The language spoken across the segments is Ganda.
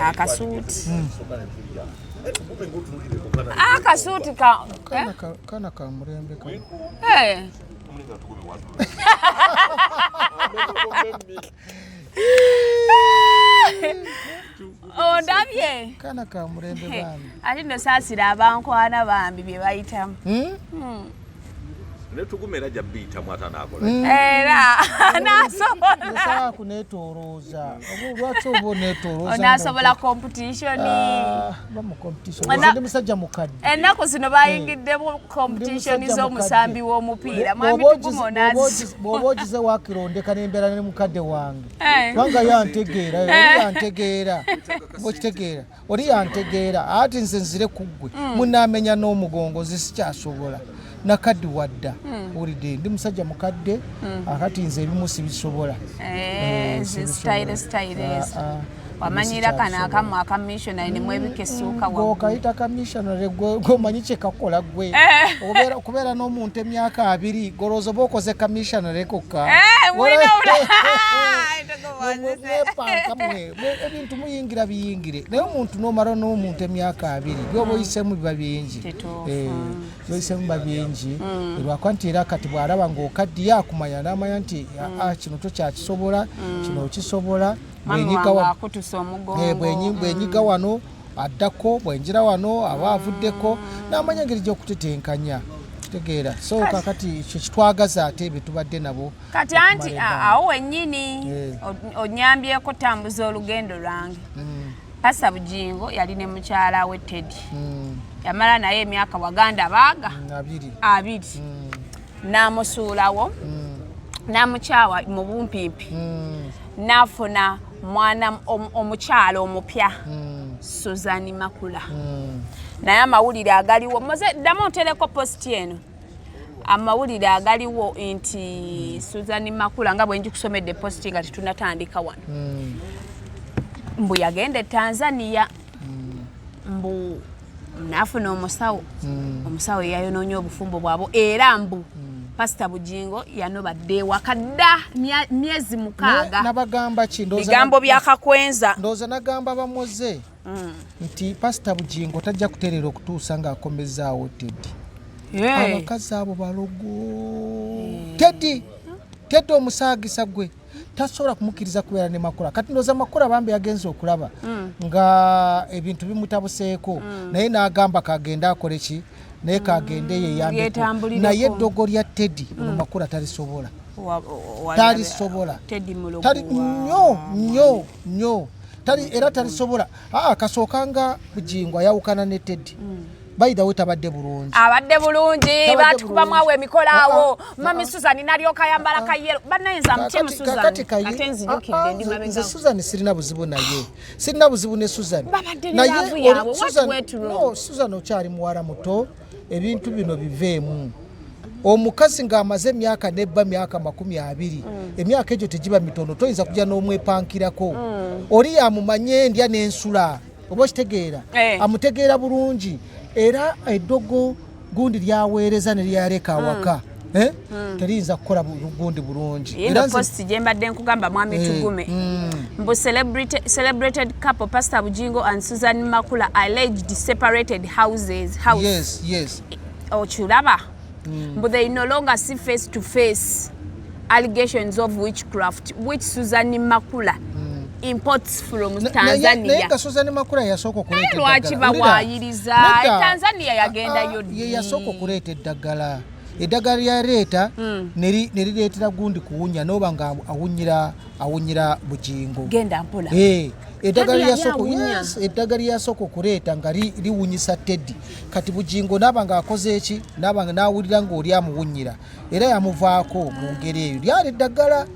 Akasuuti. Akasuuti ka kana ka murembe ka. Ondabye. Kana ka murembe bambi. Ati ndo saasira abankwana bambi bye bayitamu. Netugumera jabita mwata nakola. Era nasobola. Nsa kunetoroza. Lwaki obo netoroza? Onasobola competition. Bamu competition. Ndi musajja mukadde. Enako zino bayingidde mu competition z'omusambi w'omupiira. Mwami tugumonazi. Bobogize wakirondeka n'embeera ne mukadde wange. Wanga yantegeera, yantegeera. Bokitegeera. Oli yantegeera. Ati nze nzire kuggwe. Munamenya n'omugongo zisikyasobola. Nakaddi wadda ulide ndi musajja mukadde akati nze ebimu sibisobola style wamanyira kana akamu akamishona ni mwebikesuka wa okayita kamishona go manyiche kakola gwe okubeera n'omuntu emyaka 2 gorozo bokoze kamishona rekoka ebintu muyingira biyingire naye omuntu n'omara n'omuntu emyaka 2 byoboyisemu biba bingi byoyisemu biba bingi lwakwanti era kati bw'alaba ng'okaddi yakumanya n'amanya nti kino tokyakisobola kino okisobola bwenyiga wano addako bwenjira wano aba avuddeko n'amanya engeri gy'okutetenkanya tegeera so kakati ekyo kitwagaza ate betubadde nabo kati anti awo wennyini onyambyeko tambuza olugendo lwange Pasa Bujingo yali ne mukyala we Teddy yamala naye emyaka waganda baaga 2 namusuulawo namukyawa mu bumpimpi nafuna mwana omukyalo omupya Suzani Makula naye amawulire agaliwo moze ddamu ntereko post eno amawulire agaliwo nti Suzani Makula nga bwe njikusomedde post nga tunatandika wano mbu yagende Tanzania mbu nafuna omusawo yayonoonye obufumbo bwabo era mbu Pastor Bujingo yanobadde wakadda myezi 6 nabagamba kindoza bigambo byakakwenza ndoza nagamba bamoze nti Pastor Bujingo tajja kuterera okutuusa nga akomezaawo Teddy abakazi abo balogo Teddy omusaagisa gwe tasobola kumukiriza kubeera ne Makula kati ndoza Makula bambi yagenze okulaba nga ebintu bimutabuseeko naye n'agamba kagenda akole ki naye kagende ye yambe naye eddogo lya Teddy Makula talisobola nnyo era talisobola kasookanga Bujingo yawukana ne Teddy baida wetabadde bulungi abadde bulungi batukubamu awo emikolawo mami Susan nalyoka yambala kayero banayinza mutemu Susan katenzi jukidde ndi mabega Susan sirina buzibu naye sirina buzibu ne Susan Susan okyali muwala muto ebintu bino biveemu omukazi ng'amaze emyaka nebba myaka 20 emyaka egyo tegiba mitono toyinza kujja n'omwepankirako oli yamumanye ndya n'ensula oba kitegeera amutegeera bulungi era eddogo gundi lyaweereza ne lyaleka awaka teriyinza kukola gundi bulungi era post gye mbadde nkugamba mwami tugume mbu celebrated couple Pastor Bujingo and Susan Makula alleged separated houses yes ochulaba but they no longer see face to face allegations of witchcraft which Susan Makula imports from Tanzania. Naye Susan Makula yasooka okuleeta eddagala. Lwaki bawayiriza Tanzania yagenda yoddi. Yasooka okuleeta eddagala. Eddagala lyaleeta ne lireetera gundi kuwunya n'oba nga awunyira Bujingo. Genda mpola. Eddagala lyasooka okuleeta nga liwunyisa Teddy. Kati Bujingo n'aba nga akoze eki n'aba nga n'awulira ng'oli amuwunyira era yamuvaako mu ngeri eyo lyali eddagala.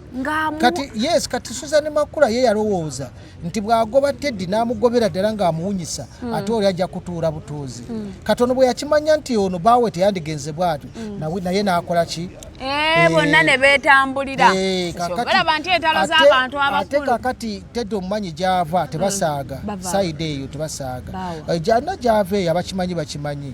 Kati Susan Makula ye yalowooza nti bw'agoba Teddy n'amugobera ddala ng'amuwunyisa ate oli ajja kutuula butuuzi. Katono bwe yakimanya nti ono baawe teyandigenze bw'atyo naye n'akola ki? Bonna ne beetambulira. Olaba nti entalo z'abantu abakulu. Ate kakati Teddy omumanyi gy'ava tebasaaga. Sayidi eyo tebasaaga. Jana gy'ava eyo abakimanyi bakimanyi.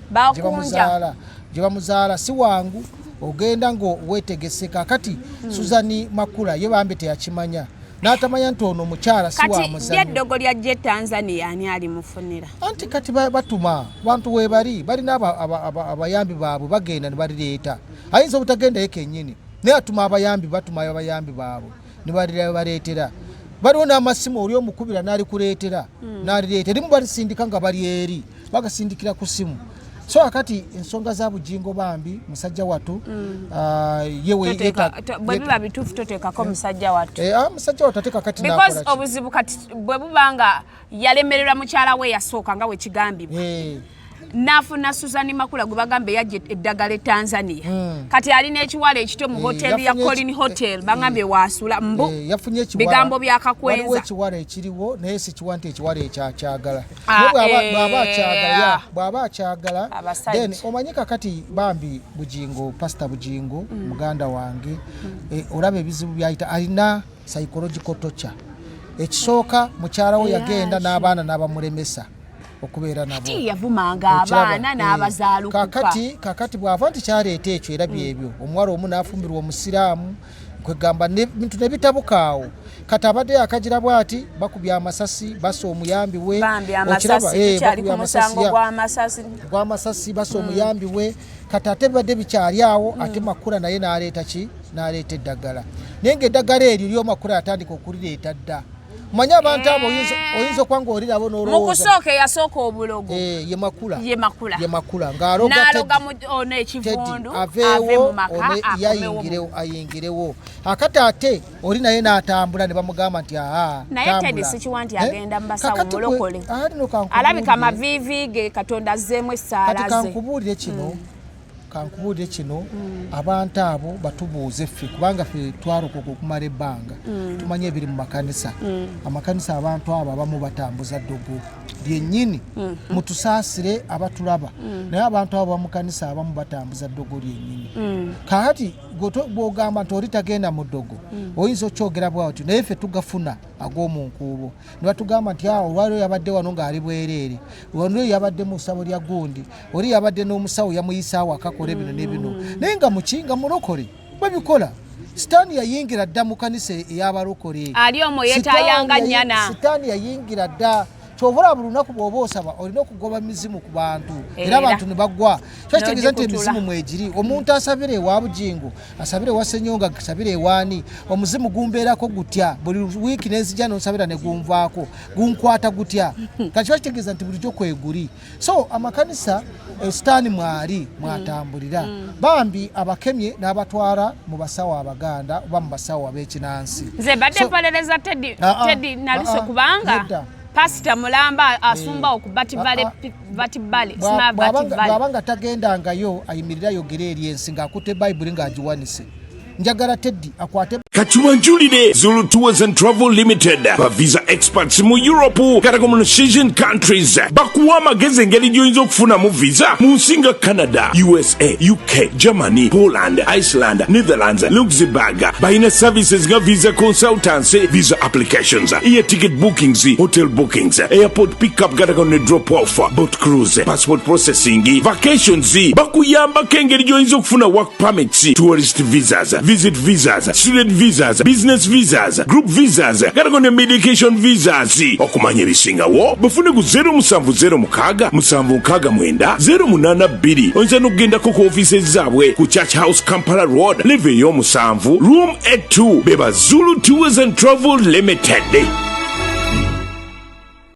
Gye bamuzaala si wangu. Ogenda ngo wetegese kakati Susan Makula ye bambe teyakimanya n'atamanya nti ono mukyala si wa muzanyo. Kati ly'eddogo ly'ajja Tanzania ani alimufunira? Anti kati batuma bantu weebali balina abayambi baabwe bagenda ne balireeta. Ayinza obutagendayo kennyini naye atuma abayambi batumayo abayambi baabwe ne baleetera. Baliwo n'amasimu oli omukubira n'alikuleetera n'alireeta. Erimu balisindika nga bali eri bagasindikira ku simu. So akati ensonga za Bugingo bambi musajja watu yewe bwe biba bituufu toteekako musajja watu musajja watu ateeka kati because obuzibu kati bwe bubanga yalemererwa mukyala we yasooka nga wekigambibwa nafuna Susan Makula gwe bagambe yajja eddagala e Tanzania kati alina ekiwala ekito mu hoteli ya Colin Hotel bangambe wasula mbu yafunye ekiwala bigambo byakakwenza waliwo ekiwala ekiriwo naye si kiwante ekiwala ekyakyagala bw'aba akyagala then omanyika kati bambi Bugingo Pastor Bugingo muganda wange olaba ebizibu byayita alina psychological torture ekisooka mukyala we yagenda n'abaana n'abamulemesa okubeera nabo yavumanga abaana n'abazaalukuka kakati bw'ava nti kyaleeta ekyo era byebyo omuwala omu n'afumbirwa omusiraamu kwegamba bintu ne bitabukaawo kati abadde akagira bw'ati bakubya amasasi basa omuyambi we gw'amasasi basa omuyambi we kati ate bibadde bikyali awo ate Makula naye n'aleeta ki n'aleeta eddagala naye ng'eddagala eryo ly'Omakula yatandika okulireeta dda manya abantu abo oyinza okwanga olirabo n'olowooza mukusooka eyasooka obulogo ye Makula n'aloga ono ekivundu ave mu maka ayingirewo akati ate oli naye n'atambula ne bamugamba nti naye Teddy sikiwa nti agenda mu basawo mulokole alabika amaviivi ge Katonda azzeemu essaala ze kankubuulire kino abantu abo batubuuze ffe kubanga ffe twarokoka okumala ebbanga tumanye ebiri mu makanisa amakanisa abantu abo abamu batambuza ddogo lyennyini mutusaasire abatulaba naye abantu abo bamukanisa abamu batambuza ddogo lyennyini kakati bw'ogamba nti oli tagenda mu ddogo oyinza okyogera bwatyo naye ffe tugafuna ag'omunkuubo ne batugamba nti olwaliro yabadde wano ng'ali bwereere wano yabadde mu ssabo lya gundi oli yabadde n'omusawo yamuyisa awakakola bino ne bino naye nga mukinga mulokole babikola sitaani yayingira dda mu kanisa ey'abalokole ali omwo yeetayanga nnyana sitaani yayingira dda kyovula buli lunaku bw'oba osaba olina okugoba mizimu ku bantu era abantu ne baggwa kyo kitegeeza nti emizimu mwegiri omuntu asabira ewa Bugingo asabira ewa Ssenyonga asabira ewaani omuzimu gumbeerako gutya buli wiiki n'enzija n'osabira ne gunvaako gunkwata gutya kati kyo kitegeeza nti bulijjo kweguli so amakanisa sitaani mwali mwatambulira bambi abakemye n'abatwala mu basawo Abaganda oba mu basawo ab'ekinansi nze badde mpolereza Teddy naluse kubanga Pastor Mulamba asumba okubatibale bw'abanga tagendangayo ayimirira yogera eri ensi ng'akutte Bayibuli ng'agiwanise njagala Teddy akwate Katuwanjulire Zulu Tours and Travel Limited ba visa experts mu Europe kata mu Asian countries bakuwa amagezi engeri gy'oyinza okufuna mu visa mu nsi nga Canada, USA, UK, Germany, Poland, Iceland, Netherlands, Luxembourg. Bayina services nga visa consultancy, visa applications, air ticket bookings, hotel bookings, airport pickup kata ne drop off, boat cruise, passport processing, vacations. Bakuyambako engeri gy'oyinza okufuna work permits, tourist visas, visit visas, student visas, business visas, group visas, kata medication visas. Okumanya ebisingawo bafune ku 0706 769 082 oyinza n'okugendako ku ofiisi zaabwe ku Church House Kampala Road level ey'omusanvu room 82 beba Zulu Tours and Travel Limited.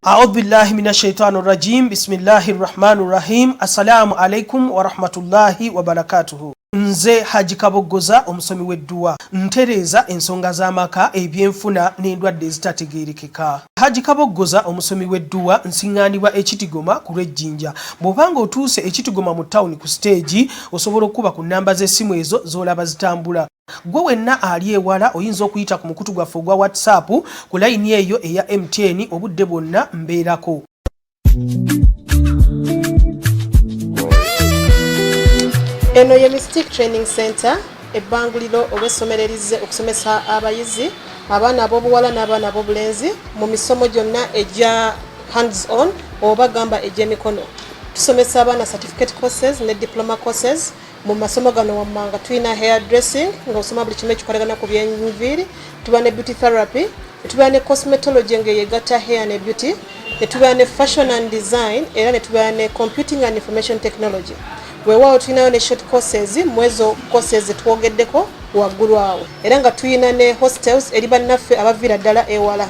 أعوذ بالله من الشيطان الرجيم بسم الله الرحمن الرحيم السلام عليكم ورحمة الله وبركاته. Nze Haji Kabogoza omusomi w'edduwa ntereeza ensonga z'amaka ebyenfuna n'endwadde ezitategeerekeka. Haji Kabogoza omusomi w'edduwa nsiŋŋaanibwa Ekitigoma ku Lwejjinja. Bw'obanga otuuse Ekitigoma mu ttawuni ku siteegi osobola okuba ku nnamba z'essimu ezo z'olaba zitambula. Gwe wenna ali ewala oyinza okuyita ku mukutu gwaffe ogwa WhatsApp ku layini eyo eya MTN obudde bwonna mbeerako. Eno ye Mystic Training Center ebbanguliro obw'essomererize okusomesa abayizi abaana ab'obuwala n'abaana ab'obulenzi mu misomo gyonna egya hands on oba gamba egy'emikono. Tusomesa abaana certificate courses ne diploma courses. Mu masomo gano wammanga tulina hair dressing ng'osoma buli kimu ekikolagana ku byenviiri, tuba ne beauty therapy, netubeera ne cosmetology ng'eyegatta hair ne beauty, netubeera ne fashion and design era netubeera ne computing and information technology. Weewaawo tulinayo ne short courses mu ezo courses zetwogeddeko waggulu awo era nga tulina ne hostels eri bannaffe abaviira ddala ewala.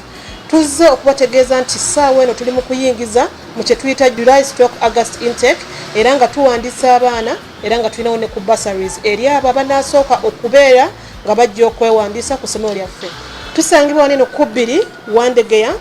Tuzze okubategeeza nti ssaawa eno tuli mu kuyingiza mu kye tuyita July/August intake era nga tuwandiisa abaana era nga tulinawo ne ku bursaries eri abo abanaasooka okubeera nga bajja okwewandiisa ku ssomero lyaffe. Tusangibwa wano eno ku 2 Wandegeya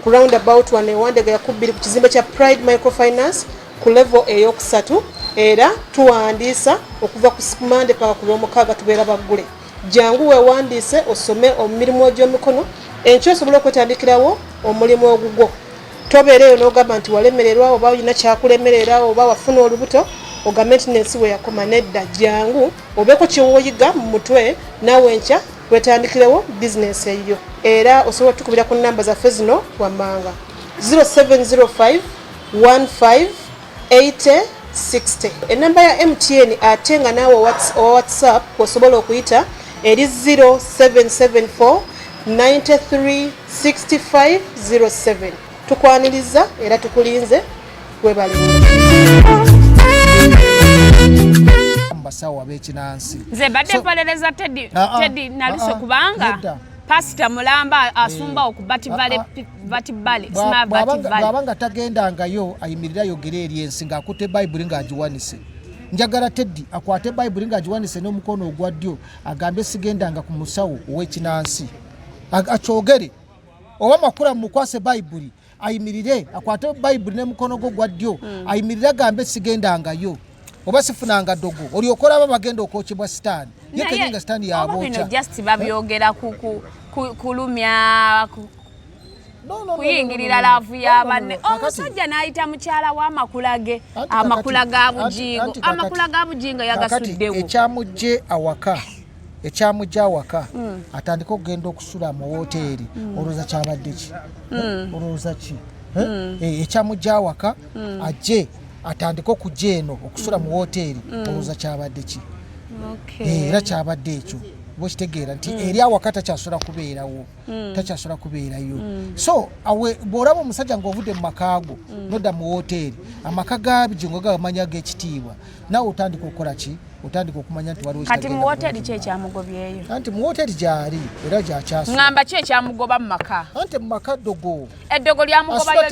ku roundabout wane Wandegeya ku 2 ku kizimbe kya Pride Microfinance ku level eyokusatu era tuwandiisa okuva ku Monday paka ku Lwomukaaga tubeera baggule. Jangu weewandiise osome omirimu egy'emikono enkyo osobola okwetandikirawo omulimu ogugwo. Tobeereyo n'ogamba nti walemererwa oba olina kyakulemerera oba wafuna olubuto ogambe nti n'ensi we yakoma. Nedda, jangu obeeko kyewooyiga mu mutwe naawe enkya weetandikirewo bizinesi eyo. Era osobola tukubira ku nnamba zaffe zino wammanga 0705 15 80 60. Enamba ya MTN ate nga naawe WhatsApp osobola okuyita eri 0774 93 65 07. Tukwaniriza era tukulinze webale. Ambasawa bekinansi. Nze badde mpaleleza Teddy naluse kubanga Pastor Mulamba asumba okubati vale smart bati vale. Babanga tagendangayo ayimirira yogere eri ensi ng'akutte Bible ng'agiwanise. Njagala Teddy akwate Bible ng'agiwanise n'omukono ogwa ddyo agambe sigendanga ku musawo ow'ekinansi. Achogere oba makula mukwase Bible ayimirire akwate Bible n'omukono gwa ddyo ayimirira agambe sigendangayo. Oba sifunanga dogo oli okola aba bagenda okochebwa sitani yekenga sitani yabocha just babyogera kulumya kuyingirira laavu y'abanne. Omusajja n'ayita mukyala w'amakulage amakula ga bujingo amakula ga bujingo yagasuddewo ekyamujje awaka atandika okugenda okusula mu woteeri olowooza kyabadde ki olowooza ki ekyamujje awaka ajje atandika okujja eno okusula mu woteeri olowooza kyabadde ki era kyabadde ekyo bwekitegeera nti eri awaka takyasula kubeerayo so bw'olaba omusajja ng'ovudde mu makaago nodda mu woteeri amaka gabijingo gamanya g'ekitiibwa naawe otandika okukola ki otandika okumanya nti waliwo kati mu woteeri ki ekyamugobyeyo anti mu woteeri gyali era gyakyasula ngamba ki ekyamugoba mu maka anti mu maka ddogo eddogo lyamugobayo nga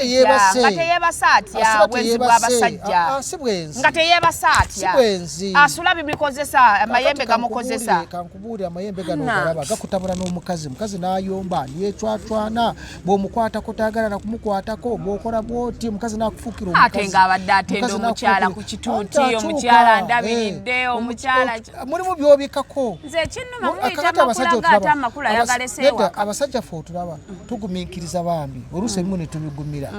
teyeebasa atya bwenzi bw'abasajja si bwenzi nga teyeebasa atya si bwenzi asula bibikozesa amayembe gamukozesa kankubuulira amayembe gano ogalaba gakutabula n'omukazi mukazi n'ayomba yeecwacwana bw'omukwatako taagala na kumukwatako bw'okola bw'oti omukazi n'akufuukira omukazi ate ng'abadde atenda omukyala ku kituuti omukyala ndabiridde omukyala mulimu byobikako nze kinnuma muyita amakulaga ate amakula yagalese ewaka abasajja ffe otulaba tugumiikiriza bambi oluusi ebimu ne tubigumira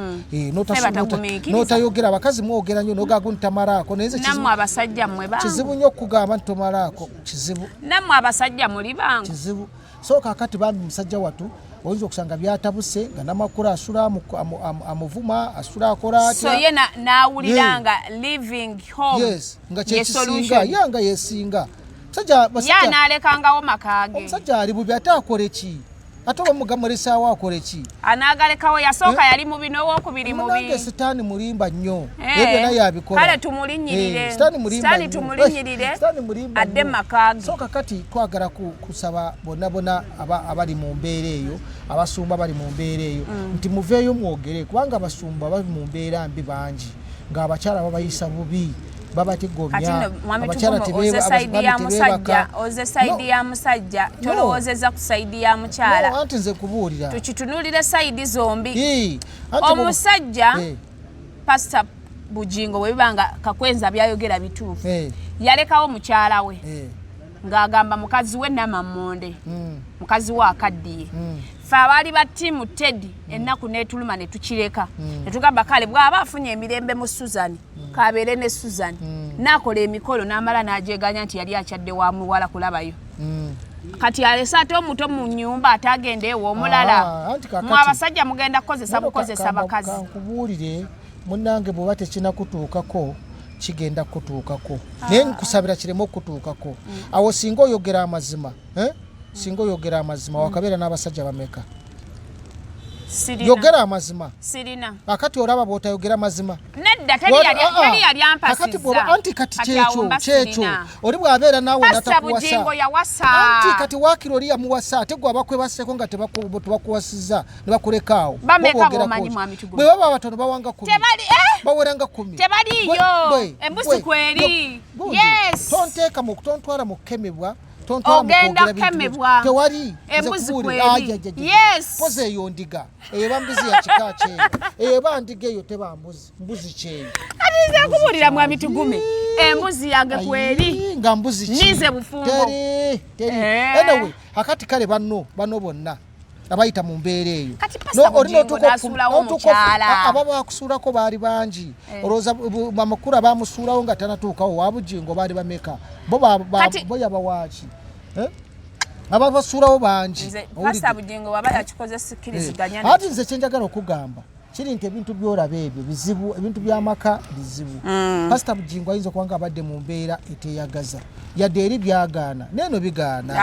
n'otayogera abakazi mwogera nnyo n'ogaaga ntamalaako nammwe abasajja mmwe bangu kizibu nnyo okugamba nti tomalaako kizibu nammwe abasajja muli bangu kizibu so kaakati bambi musajja wattu oyinza okusanga byatabuse nga namakula asula amuvuma asula akola atya so ye n'awuliranga living home nga kyekisinga yanga yesinga n'alekangawo makage omusajja ali bubi ate akole ki ate obamugamulesaawo akole ki anaagalekawo yasooka yali mubi n'owokubiri mubi nange sitaani mulimba nnyo ebyo naye abikola kale tumulinnyirire sitaani tumulinnyirire adde makage so kakati twagala kusaba bonna abali mu mbeera eyo abasumba bali mu mbeera eyo nti muveeyo mwogere kubanga abasumba bali mu mbeera mbi bangi ng'abakyala babayisa bubi babatigomya oze saidi ya musajja tolowoozeza ku saidi ya mukyala anti nze kubuulira tukitunulire saidi zombi omusajja Pastor Bujingo bwe bibanga Kakwenza byayogera bituufu yalekawo mukyala we ng'agamba mukazi we Namammonde mukazi we akaddiye ffe abaali ba ttiimu Teddy ennaku neetuluma ne tukireka ne tugamba kale bw'aba afunye emirembe mu Susan kabeere ne Susan n'akola emikolo n'amala n'ajeeganya nti yali akyadde wa muwala kulabayo kati alese ate omuto mu nnyumba atagenda ewo omulala mwe abasajja mugenda kukozesa bukozesa bakazi kankubuulire munnange bw'oba tekinakutuukako kigenda kutuukako naye nkusabira kireme okutuukako awo singa oyogera amazima singa oyogera amazima wakabeera n'abasajja bameka yogera amazima sirina akati olaba bw'otayogera mazima nedda teri yali ampasizza anti kati kyekyo oli bw'abeera naawe natakuwasa anti kati waakiri oli yamuwasa ate gwe abakwebaseko nga tebakuwasizza ne bakulekaawo bwe baba abatono bawanga 10 baweranga 10 tebaliyo embuzi kweri tonteeka mu tontwala mu kukemebwa ogenda kukemebwa tewali embuzi kweri poze eyo ndiga eyo bambuzi ya kika kyeyo eyo bandiga eyo teba mbuzi kyeyo atize kubuulira mwami Tugume embuzi yange kweri nga mbuzi nize bufumbo teri anyway akati kale banno bonna abayita mu mbeera eyo ababa bakusuulako baali bangi olowooza amakulu abamusuulawo nga tanatuukawo wabujingo baali bameka bo yabawaaki ababasuulawo bangi ati nze kyenjagala okugamba kiri nti ebintu byolaba ebyo bizibu ebintu by'amaka bizibu pasita Bujingo ayinza okuba nga abadde mu mbeera eteyagaza yadde eri byagaana neno bigaana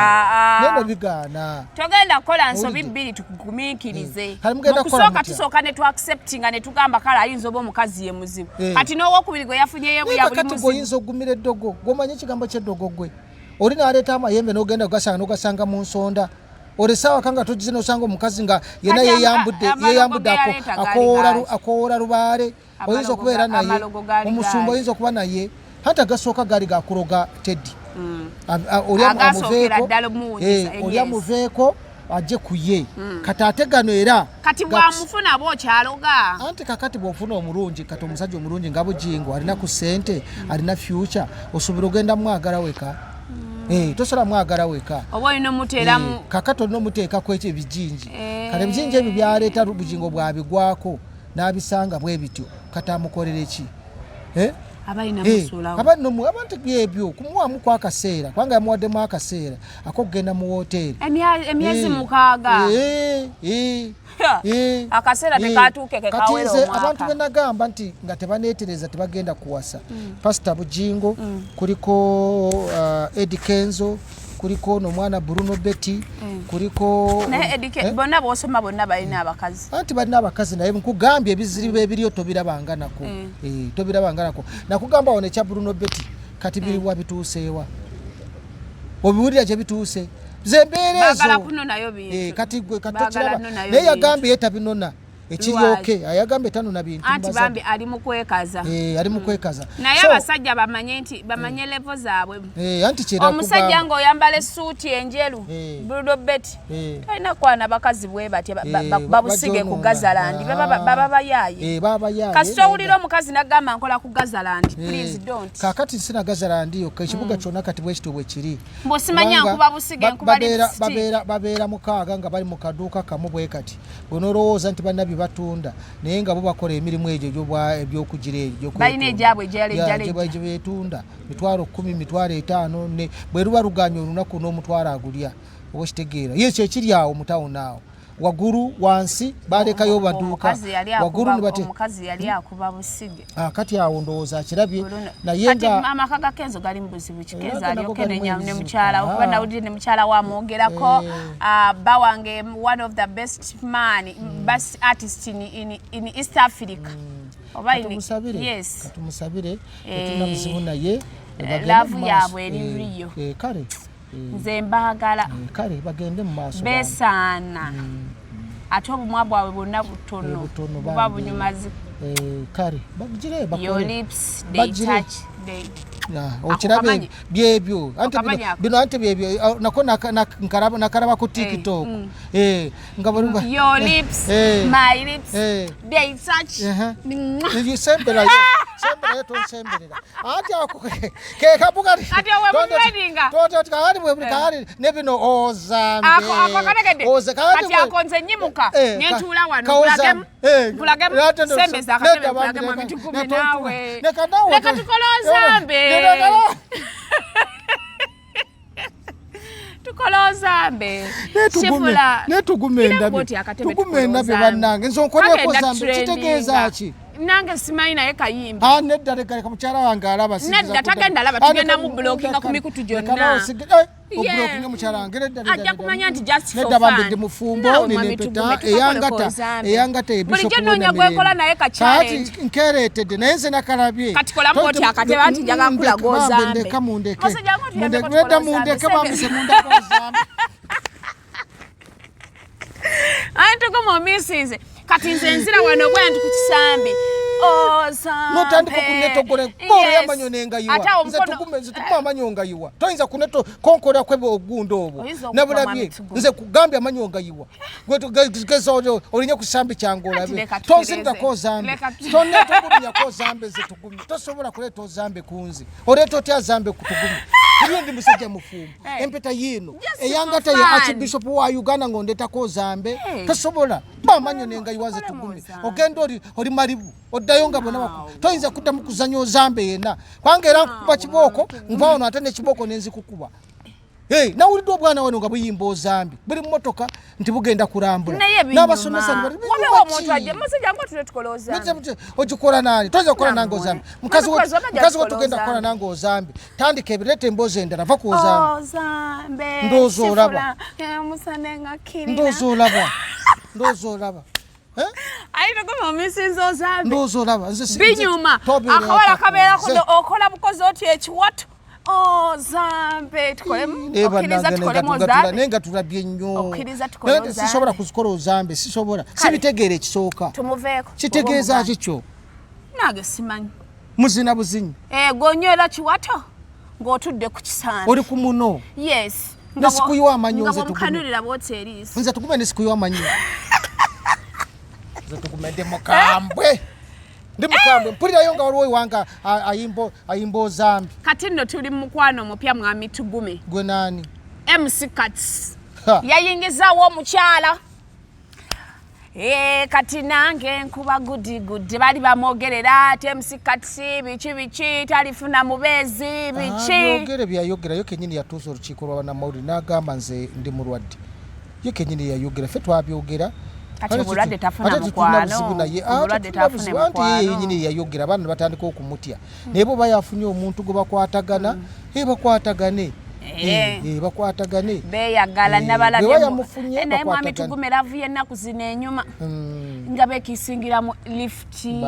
togenda kukola nsobi bbiri tukugumiikirize mukusooka tusooka ne tuacceptinga ne tugamba kale ayinza oba omukazi ye muzibu kati n'owokubiri gwe yafunyeyo buli kati gweoyinza okugumira eddogo gwomanyi ekigambo ky'eddogo gwe oli n'aleeta amayembe n'ogenda ogasanga mu nsonda olesaawa kanga togize nosanga omukazi nga yena yeyambudde akoola lubaale oyinza okubeera naye omusumba oyinza okuba naye hati agasooka gaali gakuloga Teddy oli amuveeko ajje ku ye kati ate gano era kati bwamufuna bwokyaloga anti kakati bwofuna omulungi kati omusajja omulungi nga Bujingo alina ku ssente alina future osuubira ogenda mwagala weka tosobola mwagala weka oba olina omuteeramu kakati olina omuteekako ekyo ebijinji kale ebijinji ebyo byaleeta Bujingo bwabigwako n'abisanga bwe bityo kati amukolera eki abantu byebyo kumuwamu kwa akaseera kubanga yamuwaddemu akaseera akokugenda mu woteeri emyezi 6 akaseera tekatuuke kekawera abantu benagamba nti nga tebaneetereza tebagenda kuwasa pasita Bujingo kuliko Eddie Kenzo kuliko n'omwana Bruno Betty kuliko bonna bosoma bonna balina abakazi anti balina abakazi naye nkugambye ebizibu ebiriyo tobirabanganako tobirabanganako nakugamba wano ekya Bruno Betty kati biriwa bituuseewa obiwulira gye bituuse zembeera ezo kati tokiraba naye yagambye yetabinona ekiryoke ayagambye tanona bintu anti bambi ali mu kwekaza ali mu kwekaza naye abasajja bamanye nti bamanye level zaabwe anti kira omusajja ngo oyambala suuti enjeru Bruno Betty talina kwana bakazi bwe batye babusige ku Gazalandi baba bayaye kasito owulira omukazi nagamba nkola ku Gazalandi please don't kakati sina Gazalandi yo ekibuga kyonna kati bwekito bwe kiri mbosimanya nkuba busige nkuba babeera mukaaga nga bali mu kaduuka kamu bwe kati bonorowooza nti banabi batunda naye nga bo bakola emirimu egyo ebyokugira ebyo balina egyabwe gye betunda 10,000 5,000 bwe ruba luganya olunaku n'omutwalo agulya oba kitegeera ye kyekiri awo mutawuni awo waggulu wansi balekayo baduuka waggulu omukazi yali akuba busige kati awo ndowooza akirabye naye nga amaka ga Kenzo gali mu buzibu Kikenzo alyoke ne mukyala okuba nawulire ne mukyala wamwogerako bawange one of the best artist in East Africa katumusabire etuna muzibu naye laavu yaabwe eririyo kale nze mbaagala kale bagende mu maaso besaana ate obumwa bwabwe bwonna butono buba bunyumazi kale bagire your lips they touch they okirabe byebyo anti bino anti byebyo nako nakaraba ku TikTok nga baruba your lips my lips they touch you sembera to semberera ati ako ke kabuga ati we weddinga toto kali we kali nebino ozambe ati akonze nyimuka nyentula wano kulagem sembeza akatebe kulagem amitukume nawe leka tukolozambe tukolozambe netugumenda bye bannange nzo nkoleko zambe kitegeeza ki nange simanyi naye kayimba nedda leka mukyala wange alaba nedda tagenda alaba tugenda mu blockinga ku mikutu gyonna oblockinga mukyala wange ajja kumanya nti just for nedda bambi ndi fun mufumbo nenepeta eyangata bulijjo noonya gwekola naye kachallenge kati nkereetedde naye nze nakalabye kati kolamu oti akateba nti njaga kulaga ozambe ndeka mundeke Musajja wange otuyambe ko mundeke tukola mundeke ozambe. bambise mundeke ozambe ayi tukoma omisinze kati nze nzira wano bwantu ku kisambi ozambe notandika kunetogole bolo yamanyo nengayiwa nze tukuma amanyo ngayiwa toyinza kuneto konkola kwebe ogundo obwo nabulabye nze kugambye amanyo ngayiwa gwetugeza olinye ku kisambi kyange olabe tonzindako ozambe tonetokulinya ko ozambe ze tugumi tosobola kuleeta ozambe kunzi oleeta otya zambe kutugumi Kuliyo ndi musajja mufumbo empeta yino eyangata ya archbishop wa Uganda ngondetako ozambe tosobola bamanyo nengayiwa ze tugumi ogenda oli malibu oddayo nga bona wako toyinza kuddamu kuzannya ozambe yena kwange era nkukuba kiboko nva ono ate nekiboko nenzikukuba nawulidde obwana wano nga buyimba ozambe buli mmotoka nti bugenda kulambula n'abasomesa ogikola nani toyinza kukola nange ozambe mukazi we tugenda kukola nange ozambe tandika ebireta emboozi endala va ku ozambe ndowooza olaba ndowooza olaba ndowooza olaba binyuma akawala kabeerako okola bukozi oti ekiwato ozambe naye nga tulabye nnyo sisobola kuzikola ozambe sisobola sibitegeera ekisooka kitegeeza kikyo nange simanyi muzina buzinyi gonywera kiwato ng'otudde ku kisambi oli ku muno yes nesikuyiwa amanyo nze tugume nesikuyiwa amanyo nze tugume ndi mukambwe mpulirayo nga waliwo iwanga ayimba ozambi kati nno tuli mukwano omupya mwami tugume gwe naani MC Cuts yayingizaawo omukyala kati nange nkuba gudi bali bamwogerera ati MC Cuts biki talifuna mubeezi biki byayogera yo kenyini yatuuza olukiiko lwa bannamawulire n'agamba nze ndi mulwadde yo kenyini yayogera ffe twabyogera kati obulwadde tafuna mukwano yenyini yayogera abaana batandika okumutya naye bo bayafunye omuntu gwe bakwatagana bakwatagane bakwatagane beyagala nabalabyemu naye mwami tugumera avuye ennaku zino enyuma nga bekisingira mu lifti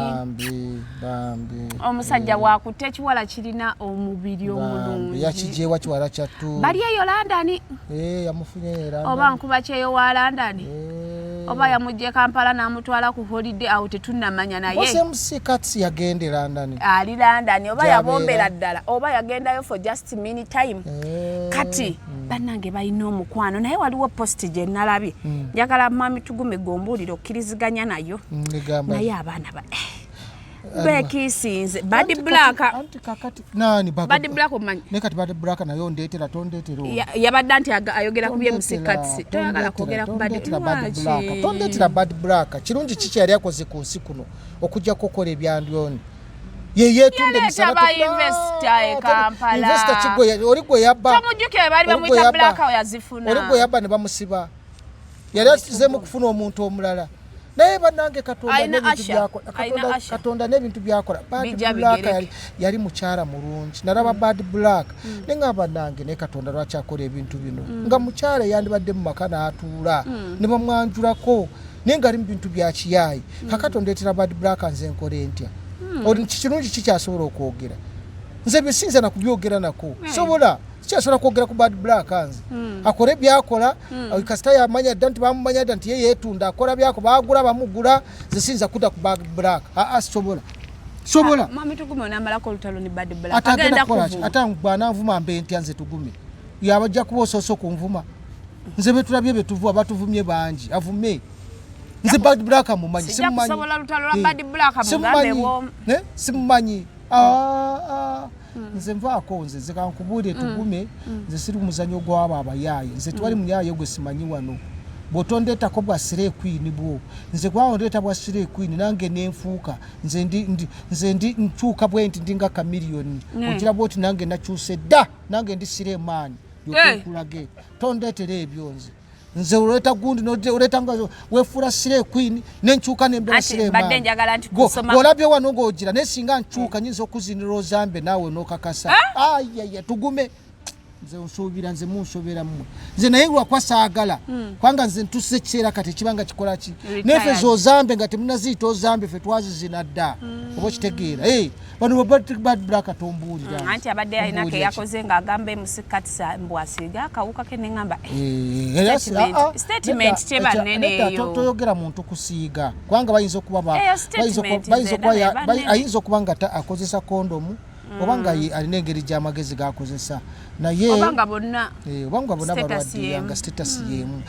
omusajja wakutte ekiwala kirina omubiri omulungi yakijewa kiwala kyattu bali eyo London yamufunye oba nkuba kyeyo wa London oba yamujje Kampala n'amutwala ku holiday awo tetunnamanya naye MC Cuts yagende London ali London oba yabombera ddala oba yagendayo for just minute time kati bannange balina omukwano naye waliwo post gye nalabye njagala mwami tugume gombuulire okkiriziganya nayo naye abaana bekisinze Bad Black omanyi nekati Bad Black nayo ndeetera tondeetera yabadde nti ayogera ku MC Cuts toyagala kwogera ku tondeetera Bad Black kirungi kiki yali akoze ku nsi kuno okujja kukola ebyandyoni yeyetunde investor kigwe oli gwe yabba yazifuna oli gwe yabba ne bamusiba yali asizemu kufuna omuntu omulala naye bannange Katonda n'ebintu byakola Bad Black yali mukyala mulungi nalaba Bad Black nenga bannange naye Katonda lwaki akola ebintu bino nga mukyala yandibadde mu maka n'atuula ne bamwanjulako naye nga ali mu bintu bya kiyaayi kakati ondeetera Bad Black nze nkole ntya kirungi kikyasobola okwogera nze bisinza nakubyogera nako sobola kikyasobola kwogera ku Bad Black nze akole byakola kasita yamanya dda nti bamumanya dda nti ye yeetunda akola byako baagula bamugula nze sinza kudda ku Bad Black sobola mwami tugume onamalako olutalo ni Bad Black atagenda kolaki ate bwananvuma mbe ntya nze tugume yabajja kuba osoosa okunvuma nze betulabye betuvuma batuvumye bangi avume nze Bad Black amumanyi simumanyi nze nvaako nze kankubuulire tugume nze siri muzanyo gwabo abayaaye nze twali muyaaye gwe simanyi wano bw'otondeetako bwa Sire Queen bwo nze gwawondeeta bwa Sire Queen nange nenfuuka nze ndi nkyuka bwenti ndinga kamiliyoni ogira bwoti nange nakyuse dda nange ndi Sire Maani yokulage tondeetera ebyo nze nze uleta gundi uleta nga wefura sire queen nenchuka nembera sire mama badde njagala nti kusoma golabye wano ngogira nesinga nchuka nyinza okuzinira ozambe nawe nokakasa ayaya tugume nze nsuubira nze munsobera mmwe nze naye lwakwasagala kwanga nze ntuse kiseera kati kibanga kikola ki nefe zozambe nga temunaziita ozambe fe twazizina dda oba kitegeera bano bad black tombulira anti abadde alina ke yakoze nga agamba musikatisa mbwasiga akawuka ke nengamba statement cheba nene yo toyogera muntu kusiiga kwanga bayinza okuba ayinza okuba nga akozesa kondomu obanga alina engeri gy'amagezi gakozesa naye obanga bonna balwadde status yemu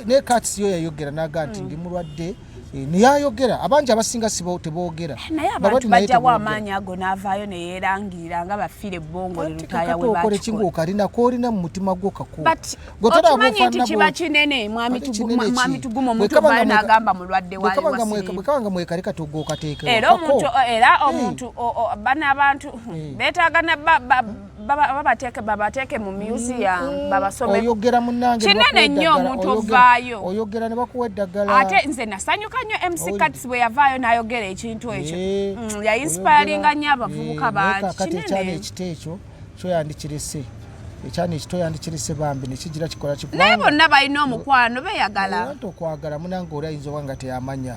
ne katsi yo yayogera naga nti ndi mulwadde niyayogera abangi abasinga sibo teboogera naye abantu bajjawo amaanyi ago n'avaayo ne yeerangira nga bafiire ebbongo lutaya we bakole kinguka alina koolina mu mutima gwo kakuba okimanyi nti kiba kinene mwami tugumu omuntu ovaayo n'agamba mulwadde bwekabanga mwekaleka togookateeke era omuntu bana abantu beetagana babateeke mu museum babasome oyogera munnange kinene nnyo omuntu ovaayo oyogera ne bakuwa eddagala ate nze nasanyuka nnyo MC Katsi bwe yavaayo n'ayogera ekintu ekyo yainspiringa nnyo abavubuka bangi kinene ekiteekyo kyoyandikirese ekyana ekito yandikirese bambi nekigira kikola naye bonna balina omukwano beyagala abantu okwagala munange oli ayinza oba nga teyamanya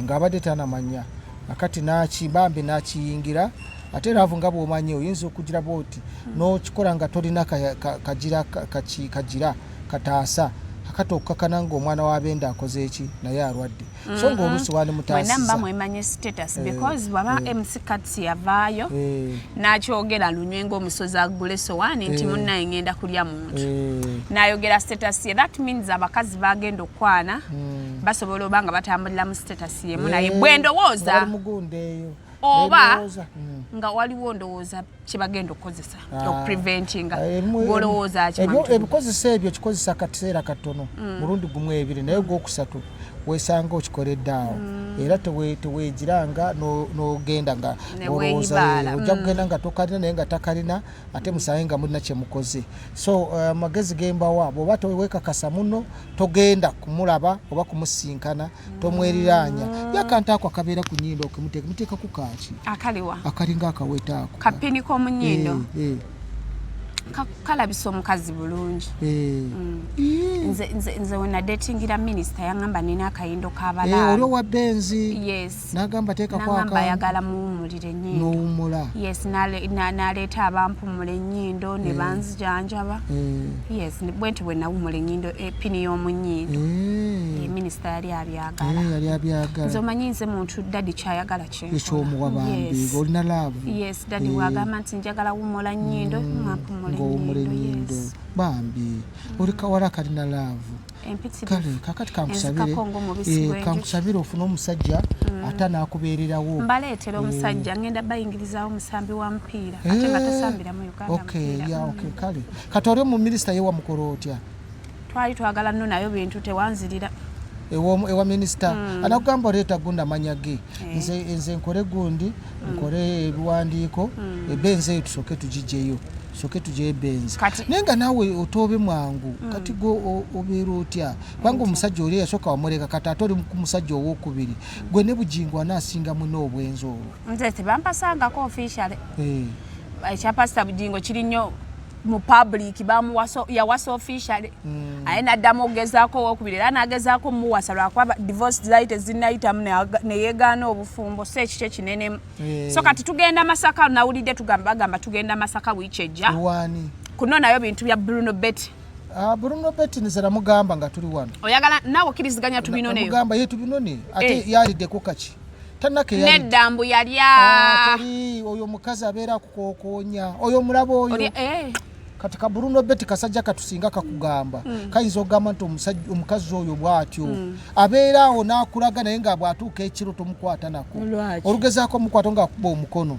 ng'abadde tanamanya akati bambi nakiyingira ate raavu nga bw'omanyi oyinza okugira bwoti n'okikola nga tolina kagira kataasa akati okukakana ng'omwana w'abenda akoze eki naye alwadde so ng'oluusi wali mutaasiza wena mba mwemanye status because baba MC Katsi yavaayo n'akyogera lunywe ng'omusozi agula essowaani nti munnaye ngenda kulya muntu n'ayogera status ye that means abakazi bagenda okwana basobola oba nga batambulira mu status yemu naye bwe ndowooza oba nga waliwo ndowooza kyebagenda okukozesa okupreventinga ng'olowooza ebikozesa ebyo kikozesa kaseera katono mulundi gumu ebiri naye gwokusatu weesanga okikoledde awo era teweegiranga n'ogenda nga olowooza ojja kugenda nga tokalina naye nga takalina ate musabe nga mulina kyemukoze so amagezi gembawa bw'oba tewekakasa muno togenda kumulaba oba kumusinkana tomweriraanya yakantu ako akabeera ku nnyindo okemuteeka ku kaaki akalinga akaweta ako kapini k'omunyindo kalabisa omukazi bulungi nze wena datingira minisita yangamba nina akayindo k'abalaalo oli owa benzi n'agamba teekako ayagala muwumulira ennyindo n'owumula n'aleeta abampumula ennyindo ne banzijanjaba bwenti bwe nawumula ennyindo epini y'omunyindo minisita yali abyagala nze omanyi nze muntu dadi kyayagala ekyomuwa bambi olina laavu dadi wagamba nti njagala wumula nnyindo ngampumula ennyindo bambi oli kawala kalina laavu kale kakati kankusabire ofune omusajja ate anaakubeererawo mbaleetera omusajja ngenda bayingirizawo omusambi wa mupiira ate nga tasambira mu Uganda kale kati oli mu minisita ye wamukola otya twali twagala nno nayo bintu tewanzirira ewa minisita anakugamba oleeta gundi amanya ge nze nkole gundi nkole ebiwandiiko ebenzi eyo tusooke tugijjeyo soke tuje benzi nenga nawe otobe mwangu kati go obeera otya kwanga omusajja oli yasooka wamuleka kati ate oli musajja owokubiri gwe ne bujingwa naasinga muno obwenzi olwo nze tebampasangako official ekya pasita bujingo kiri nnyo mu public yawasa official aye naddamu okugezaako owokubiri era n'agezaako muwasa lwakuba divorce zaite zinayitamu neyeegaana obufumbo so ekikyo ekinenemu so kati tugenda Masaka nawulidde bagamba tugenda Masaka wiiki ejja kuno nayo bintu bya Bruno Betty Bruno Betty nizera mugamba nga tuli wano oyagala nawe okkiriziganya tubinoneyo mugamba ye tubinone ate yaliddeko kaki neddambu yalya oyo mukazi abeera kukokoonya oyo mulaba oyo kati ka Bruno Betty kasajja katusinga kakugamba kayinza okugamba nti omukazi oyo bw'atyo abeera awo n'akulaga naye nga bw'atuuka ekiro tomukwata nako olugezaako mukwata ng'akuba omukono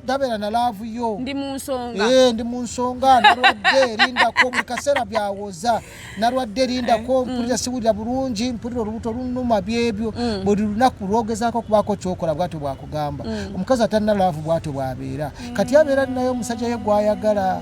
ndabeera na laavu yo ndi mu nsonga nalwadde lindako buli kaseera byawoza nalwadde lindako mpulira siwulira bulungi mpulira olubuto lunuma byebyo buli lunaku lwogezaako kubaako kyokola bw'atyo bwakugamba omukazi atalina laavu bw'atyo bw'abeera kati abeera naye omusajja ye gw'ayagala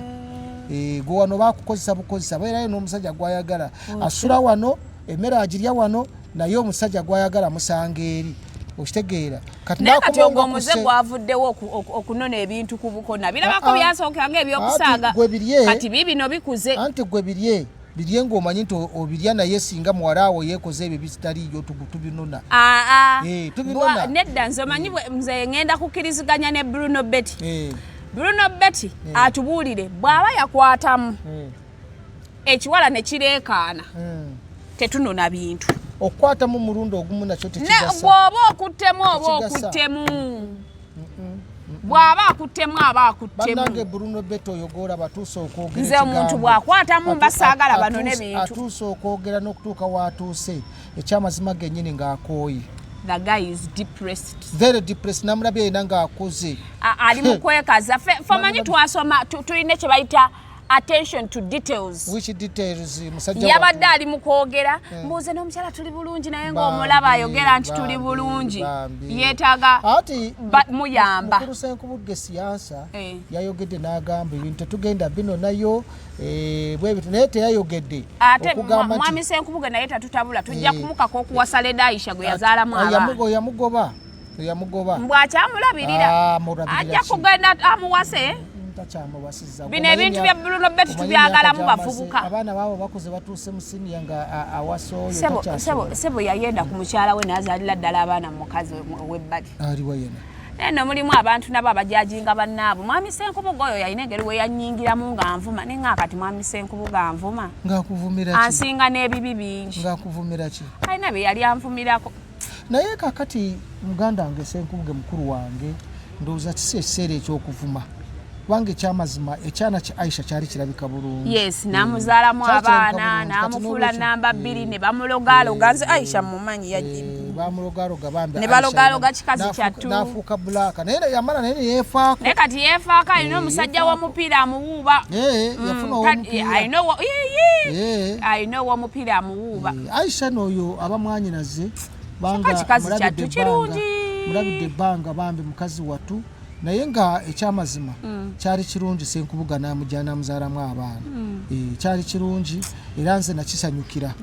gwe wano bakukozesa bukozesa beerayo n'omusajja gwayagala asula wano emmere agirya wano naye omusajja gwayagala musanga eri okitegeera kati ogwo omuze gwavuddewo okunona ebintu ku bukona birabako byasookera ng'ebyokusaaga kati bibino bikuze anti gwe birye ng'omanyi nti obirya naye singa muwalaawo yeekoze ebyo bitaliyo tubinona tubinona nedda nze omanyi nze ngenda kukkiriziganya ne Bruno Betty Bruno Betty atubuulire bw'aba yakwatamu ekiwala ne kireekaana tetunona bintu okukwatamu mulundi ogumu nakyo tekigasa bw'oba okuttemu oba okuttemu bw'aba akuttemu aba akuttemu bannange Bruno Betty oyo goora batuuse okwogera nze omuntu bw'akwatamu mba saagala banone bintu atuuse okwogera n'okutuuka w'atuuse ekyamazima gennyini ng'akooye. The guy is depressed. Very depressed. Namulabye yena ng'akoze ali mu kwekaza famanyi twasoma tulina kye bayita attention to details. Which details musajja yabadde ali mu kwogera mbuuze n'omukyala tuli bulungi naye ng'omulaba ayogera nti tuli bulungi yeetaaga muyamba Kurusenkubuge siyansa yayogedde n'agamba ebintu tetugenda bino nayo bwe bitu naye teyayogedde okugamba nti mwami Senkubuge naye tatutabula tujja kumukako okuwasa Leda Aisha gwe yazaalamu abaana yamugoba mbwakyamulabirira ajja kugenda amuwase bino ebintu bya Bruno Betty tubyagalamu bavubuka abaana baabo bakuze batuuse mu siniya nga awasoyo sebo yayenda ku mukyala we n'azaalira ddala abaana mu mukazi w'ebbali aliwa yena eno mulimu abantu nabo abajajinga bannaabo mwami Senkubuge oyo yalina engeri we yannyingiramu ng'anvuma ne ng'akati mwami Senkubuge anvuma ng'akuvumira ki ansinga n'ebibi bingi ng'akuvumira ki alina bye yali anvumirako naye kakati muganda wange Senkubuge mukulu wange ndowooza kisi ekiseera eky'okuvuma wange kyamazima ekyana kya Aisha kyali kirabika bulungi yes namuzaalamu abaana namufuula namba 2 ne bamulogaloga nze Aisha mumanyi bamulogaloga bambi ne balogaloga kikazi kyattu nafuuka bulaka naye yamala naye yeefaako naye kati yeefaako alina omusajja w'omupiira amuwuuba yafuna ow'omupiira I know w'omupiira amuwuuba Aisha n'oyo abamwanyinaze banga kikazi kyattu kirungi mulabidde ebbanga bambi mukazi wattu naye nga ekyamazima kyali kirungi Senkubuge n'amujja n'amuzaalamu abaana kyali kirungi era nze nakisanyukira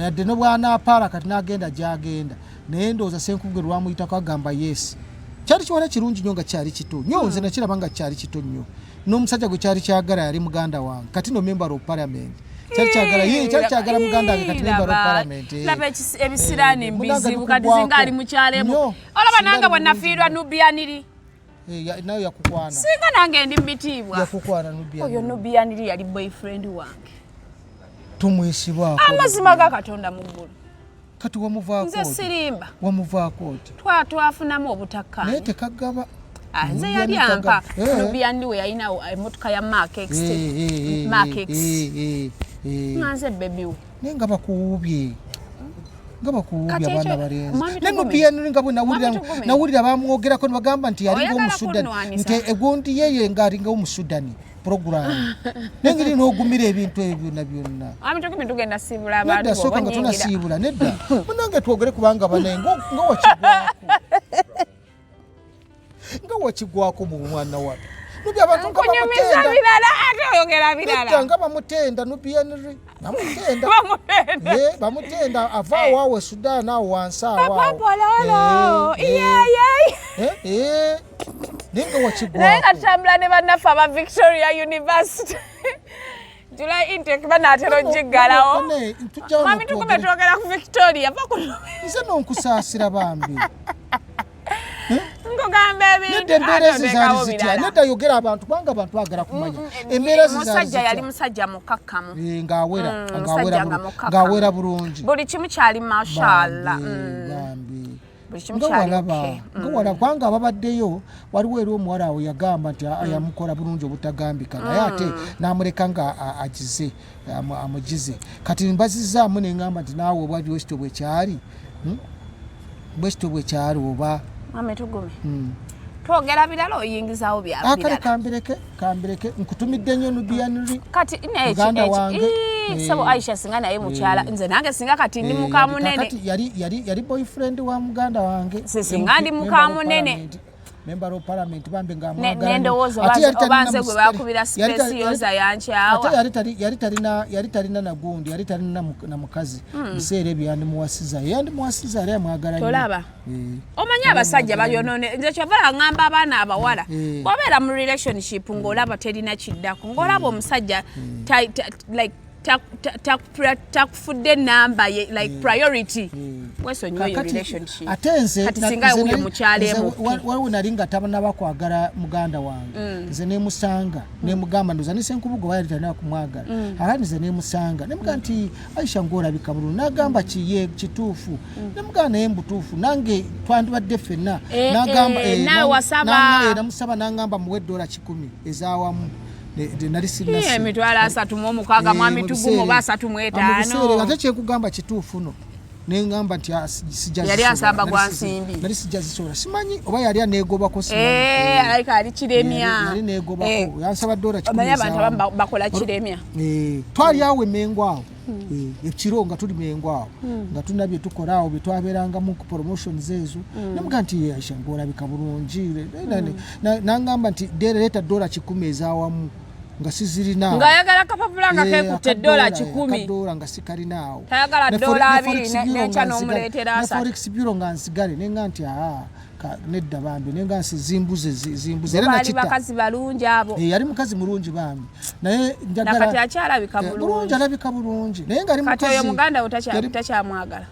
yadde ne bw'anaapaala kati n'agenda gy'agenda naye ndowooza Senkubuge lwamuyitako agamba yes kyali kiwala kirungi nnyo nga kyali kito nnyo nze nakiraba nga kyali kito nnyo n'omusajja gwe kyali kyagala yali muganda wange kati no member of parliament kyali kyagala muganda wange kati member of parliament laba ebisiraani mbizibu kati zinga ali mukyalemu olaba nange bwe nafiirwa Nubianiri nayo yakukwana singa nange ndi mbitiibwa yakukwana Nubianiri oyo Nubianiri yali boyfriend wange tumwisibwako amazima ga Katonda mu ggulu kati wamuvaako nze sirimba wamuvaako oti twafunamu obutakkaanya naye tekagaba nze yali ampa Nubianiri we yalina emmotoka ya Mark X nze bebiwo naye nga bakuwubye abaana balenzi ne Nubianiri nga bwe nawulira bamwogerako ne bagamba nti yalinga Omusudani nti egundi yeye ng'alinga Omusudani program nengeri n'ogumira ebintu ebyo byonna tugenda siibula abantu nedda sooka nga tunasiibula nedda munange twogere kubanga banengo nga wakigwako nga wakigwako mu mwana wato nubya abantu nga bamutenda Nubianiri bamutenda avaawo awo Sudan awo wansi awo nenga wakigwako naye nga tutambula ne bannaffe aba Victoria University July intake banaatera ogiggalawo mami tukume twogera ku Victoria nze n'onkusaasira bambi nkugamba ebintu embeera zizaali zitya nedda yogera abantu kubanga abantu bagala kumanya embeera musajja yali musajja mukakkamu ng'awera bulungi buli kimu kyali mashallah nga kubanga ababaddeyo waliwo eri omuwala awo yagamba nti yamukola bulungi obutagambika naye ate n'amuleka nga amugize kati mbazizaamu neŋŋamba nti naawe obwa bwekito bwekyali oba mame tugume twogera birala oyingizaawo byabirala kambireke nkutumidde nnyo Nubianiri kati muganda wange sabo Aisha singa naye mukyala nze nange singa kati ndi mukamunene yali boyfriend wa muganda wange singa ndi mukamunene member of parliament bambe nga nendowozo obanze gwe bakubira specioza yanchawa yali talina nagundi yali talina na mukazi biseere byandi muwasiza ali amwagala tolaba omanya abasajja bayonone nze kyovala ngamba abaana abawala bw'obeera mu relationship ng'olaba terina kiddako ng'olaba omusajja like takufudde namba like priority wesonyiwa yo relationship atenze kati singa uyo mukyalemu waliwo nali nga tabana kwagala muganda wange nze nemusanga nemugamba ndoza nisenkubugo wali talina kumwagala alani nze nemusanga nemugamba nti Aisha ng'olabika bulungi nagamba kiye kituufu nemugamba naye mbutuufu nange twandibadde ffenna nagamba nawe wasaba namusaba nangamba muwe $10 ezaawamu emitwalo 36 mwami tugumu ba 35 ate kyekugamba kituufu no nengamba nti yali asamba gwa nsimbi nali sijazisobola simanyi oba yali aneegobako alika ali kiremya yali neegobako yansaba $10 amanya abantu bakola kiremya twali awo emengo awo ekiro nga tuli mengo awo nga tulina bye tukola awo bye twabeerangamu ku promotions ezo namuga nti Aisha ng'olabika bulungi nangamba nti leeta $10 ezaawamu nga sizirina ngayagala kapapula nga kekutte $10 dola nga sikalinaawo tayagala $2 nencha n'omuleetera asatu forex bureau nga nsigale nenga nti nedda bambi nenga nsi era nakita bakazi balungi abo yali mukazi mulungi bambi naye njagala nakati akyalabika bulungi alabika bulungi naye nga ali mukazi kati oyo muganda utakyamwagala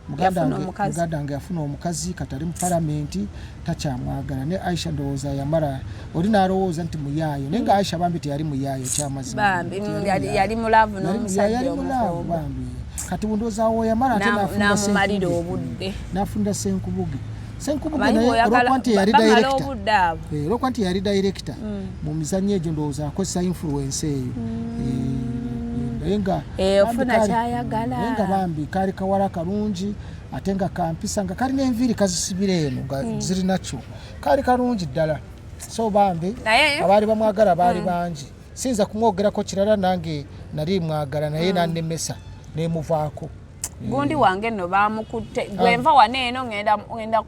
muganda wange yafuna omukazi katali mu palamenti takyamwagala ne Aisha ndowooza yamala oli n'alowooza nti muyaayo naye nga Aisha bambi teyali muyaayo kyamazima yali mulavu n'omusajja omulavu bambi kati ndowooza awo yamala ate n'amumalira obudde n'afunda Senkubuge naye olwokuba nti yali director mu mizannyo egyo ndowooza akozesa influence eyo ofuna kyayagala nga bambi kaali kawala kalungi ate nga kampisa nga kalina enviiri kazisibira eno nga ziri nakyo kaali kalungi ddala so bambi abaali bamwagala baali bangi sinza kumwogerako kirala nange nali mwagala naye nannemesa nemuvaako gundi wange nno bamukutte gwenva waneeno ngenda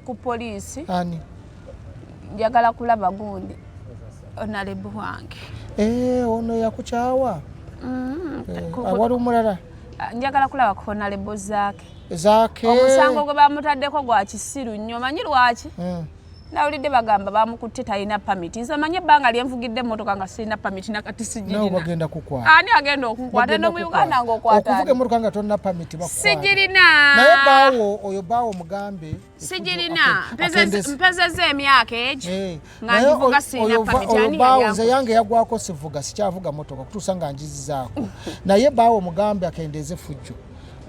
ku poliisi njagala kulaba gundi onalebu wange ono yakukyawa wali omulala njagala kulaba ku honalebo zaake omusango gwe bamutaddeko gwa kisiru nnyo manyi lwaki nawulidde bagamba bamukutte talina pamiti nze manye ebbanga lyenvugidde emmotoka nga sirina pamiti nakati sigirina ani agenda okunkwata no mu Uganda ng'okwata emmotoka nga tolina pamiti sigirina naye oyo baawo mugambe sigirina mpezeza emyaka egi nga ngivuga sirina pamiti ani baawo nze yange yagwako sivuga sikyavuga motoka kutuusa nga ngizizaako naye baawo mugambe akendeeze fujjo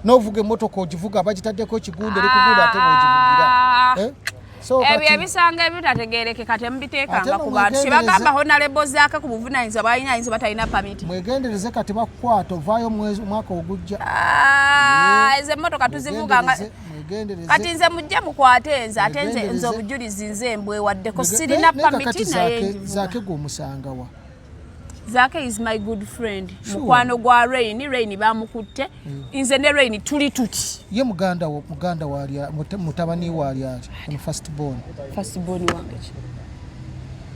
n'ovuga emmotoka ogivuga bagitaddeko ekigundo erikugunda ate b'ogivugira ebyo ebisanga ebitategeerekeka temubiteekanga ku bantu kyebagamba honalebo zaake ku buvunanyizibwa balina batalina pamiti mwegendereze kati bakukwata ovaayo omwaka ogujja ezo emmotoka tuzivuganga kati nze mujje mukwate nze ate nze obujulizi nze mbwewaddeko sirina pamiti naye zaake gwomusangawa Zake is my good friend. Mukwano gwa Rain bamukutte. Nze ne Rain tuli tuti. Ye muganda wali mutabani wali on first born wange.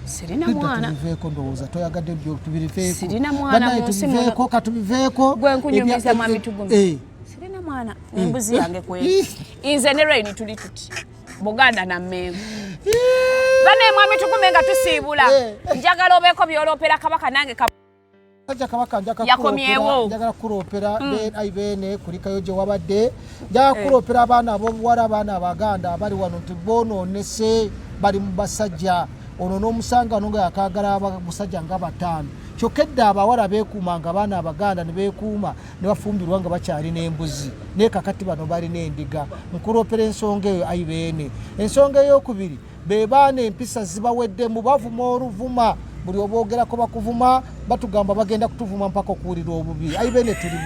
Sirina mwana. Tubiveko ndowooza toyagadde byo tubirifeko. Sirina mwana tubiveko katubiveko. Gwe nkunyumiza mwami tugumi. Sirina mwana. Embuzi yange kweli. Nze ne Rain tuli tuti. Buganda na Mmengo. Bane mwami tukumenga tusiibula. Njagala obeko byolopera kabaka nange Sajja kabaka njagala kuropera aibene kulikayo gye wabadde. Njagala kuropera abaana ab'obuwala abaana abaganda abali wano nti bonoonese bali mu basajja. Ono n'omusanga ono nga yakagala abasajja nga 5. Kyokka edda abawala beekuumanga abaana abaganda ne beekuuma ne bafumbirwa nga bakyali n'embuzi. Naye kakati bano balina endiga. Nkuropera ensonga eyo aibene. Ensonga ey'okubiri be baana empisa zibawedde mu bavuma oluvuma buli oboogerako bakuvuma batugamba bagenda kutuvuma mpaka okuwulira obubi aibene tuli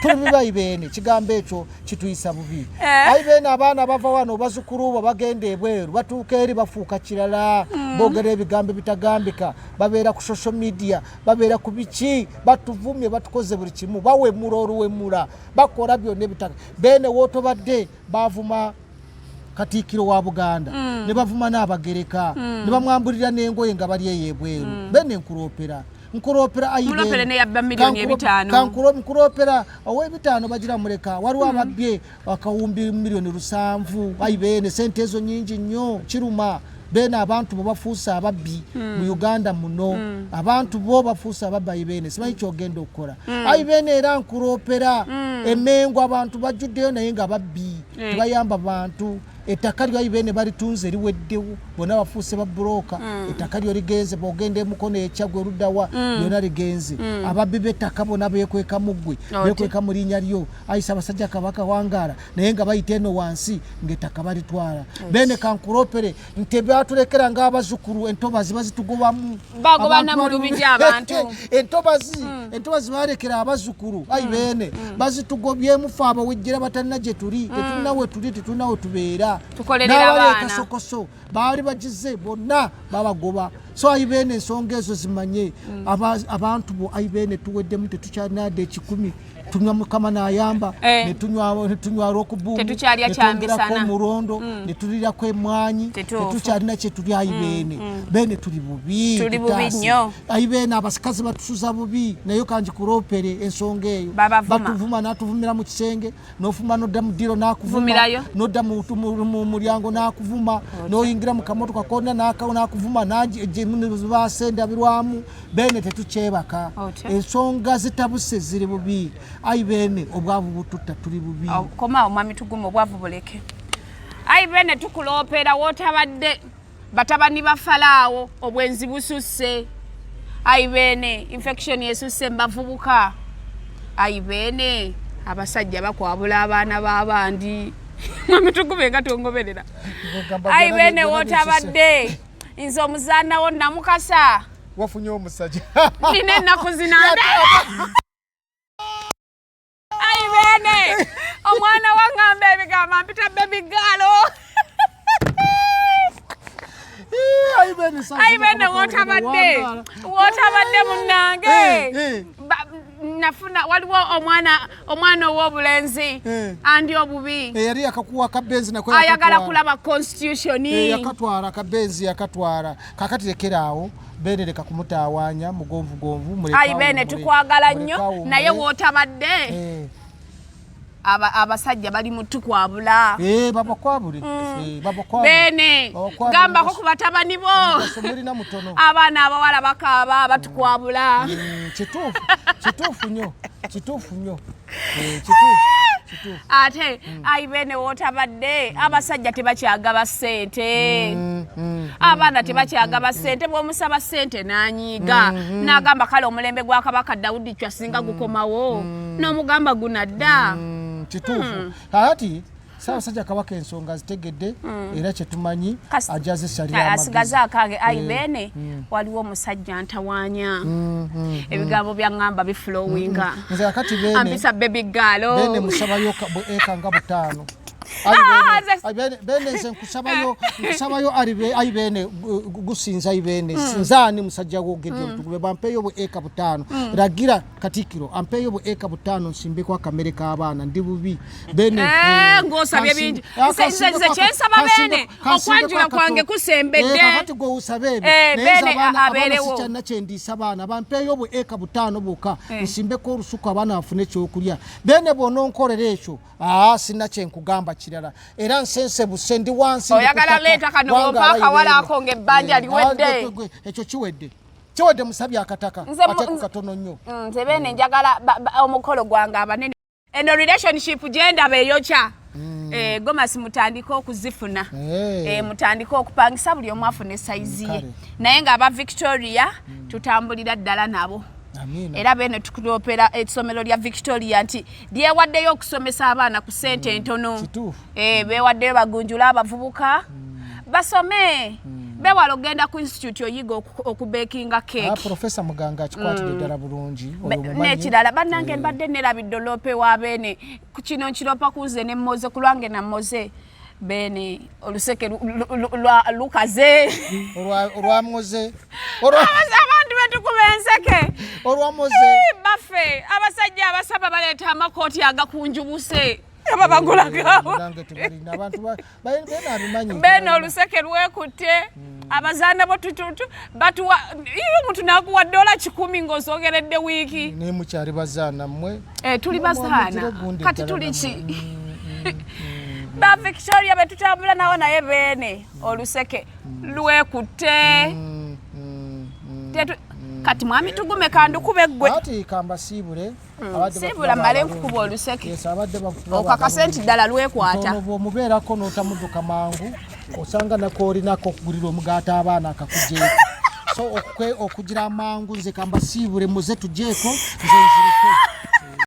biba aibene kigambo ekyo kituyisa bubi aibene abaana bava wano bazukulu bagenda ebweru batuuka eri bafuuka kirala boogera ebigambo bitagambika babeera ku social media babeera ku biki batuvumye batukoze buli kimu bawemula oluwemula bakola byonna ebitaga bene wootobadde bavuma Katikkiro wa Buganda ne bavuma n'Abagereka ne bamwambulira n'engoye nga bali eyebweru bene nkuropera ayibene ne yabba milioni 5 nkuropera ow'ebitaano bagira muleka waliwo ababbye akawumbi milioni 7 ayibene sente ezo nyingi nnyo kiruma bene abantu bo bafuusa ababbi mu Uganda muno abantu bo bafuusa ababbi ayibene simanyi kyogenda okukola ayibene era nkuropera emengo abantu bajjuddeyo naye nga babbi tebayamba bantu ettaka lyo ayibene balitunze liweddewo bona bafuuse ba broker ettaka lyo ligenze bogende mukono ekyagwe ruddawa byona ligenze ababbi b'ettaka bona beekweka muggwe beekweka mu linnya lyo ayisa abasajja kabaka wangaala naye nga bayita eno wansi ng'ettaka balitwala bene kankuropere nti batulekera ng'abazzukulu entobazi bazitugobamu bagobana mu lubiri abantu entobazi balekera abazzukulu ayibene bazitugobyemu fe abawejjera batalina gye tuli tetulina we tuli tetulina we tubeera tukolerera abaana sokoso baali bagize bonna babagoba so ayibene ensonga ezo zimanye abantu bo ayibene tuweddemu tetukyalina de 10 tunywa Mukama n'ayamba ne tunywa Rokubu tetukyalya kyambisana murondo ne tulira kwe mwanyi tetukyalina kye tuli ayibene bene tuli bubi nnyo ayibene abasikazi batusuza bubi nayo kanji kuropere ensonga eyo batuvuma natuvumira mu kisenge nofuma nodda mu diro nakuvuma nodda mu mulyango nakuvuma noyingira mu kamotoka konna nakuvuma naje basenda birwamu bene tetukyebaka ensonga zitabuse ziri bubi ayibene obwavu bututta tuli bubi koma omwami tugumu obwavu buleke ayibene tukulopera wotabadde batabani bafalaawo obwenzi bususse ayibene infection yesusse mbavubuka ayibene abasajja bakwabula abaana b'abandi mwami tugume nga tongoberera ayibene wotabadde nze omuzaana wo namukasa wafunye omusajja nina ennaku zinanda ayibene omwana wangamba ebigamba mpita bebigalo ayibene wotabadde munnange nafuna waliwo omwana ow'obulenzi andi obubi yali yakakuwa kabenzi nako ayagala kulaba constitution yakatwara kabenzi yakatwara kakati lekeraawo bene leka kumutaawanya mugonvugonvu muleka ayibene tukwagala nnyo naye wotabadde abasajja bali mutukwabula babakwabule bene gambako ku batabani bo abaana abawala bakaaba batukwabula kituufu nnyo ate ayibene wotabadde abasajja tebakyagaba ssente abaana tebakyagaba ssente bw'omusaba ssente n'anyiiga n'agamba kale omulembe gwa kabaka Dawudi kyasinga gukomawo n'omugamba gunadda kituufu ati Ssaabasajja Kabaka ensonga zitegedde era kyetumanyi ajaze salira amagezi asigaza akange ayibene waliwo omusajja ntawaanya ebigambo byangamba biflowinga nze akati bene ambisa baby girl bene musabayo eka nga 5 bene nze nkusabayo ayibene gusinza ayibene nzani musajja wogedde tugube bampeyo bo eka 5 ragira Katikkiro ampeyo bo eka 5 nsimbeko akamere k'abaana ndi bubi bene ngosabye bingi nze kyensaba bene okwanjula kwange kusembedde kakati go usabe bene aberewo cyana kyendisa abaana bampeyo bo eka 5 boka nsimbeko olusuku abaana bafune kyokulya bene bono nkolera ekyo sinna kyenkugamba kirala era nsense busendi wansi oyagala leta kano mpaka wala akonge ebbanja liwedde ekyo kiwedde musabye akataka ate ku katono nnyo nze bene njagala omukolo gwange abanene eno relationship genda beyokya Gomasi mutandika okuzifuna mutandika okupangisa buli omu afune saizi ye naye nga aba Victoria tutambulira ddala nabo era bene tukulopera essomero lya Victoria nti lyewaddeyo okusomesa abaana ku ssente entono bewaddeyo bagunjula abavubuka basome bewala ogenda ku institute oyiga okubekinga cake Professor Muganga akikwatidde ddala bulungi nekirala bannange mbadde nerabidde lope wa bene ku kino nkiropa kuze ne Moze kulwange na Moze bene oluseke lukaze olwa Moze abantu betukubenseke olwa Moze bafe abasajja abasaba baleeta amakooti agakunjubuse aba bagulagawo beno oluseke lwekutte abazaana bo batuwa iyo omuntu nakuwa $100 ng'ozogeredde wiiki ne mukyali bazaana mmwe tuli bazaana kati tuli ki ba Victoria betutambula nawo naye beene oluseke lwekutte kati mwami tugume kandukube ggwe ati kamba siibule siibula male nkukuba oluseke okakase nti ddala lwekwata omubeerako n'otamudduka mangu osanga nako olinako okugulira omugaata abaana akakujeeko so okugira amangu nze kamba siibule muze tujeeko nze nzireko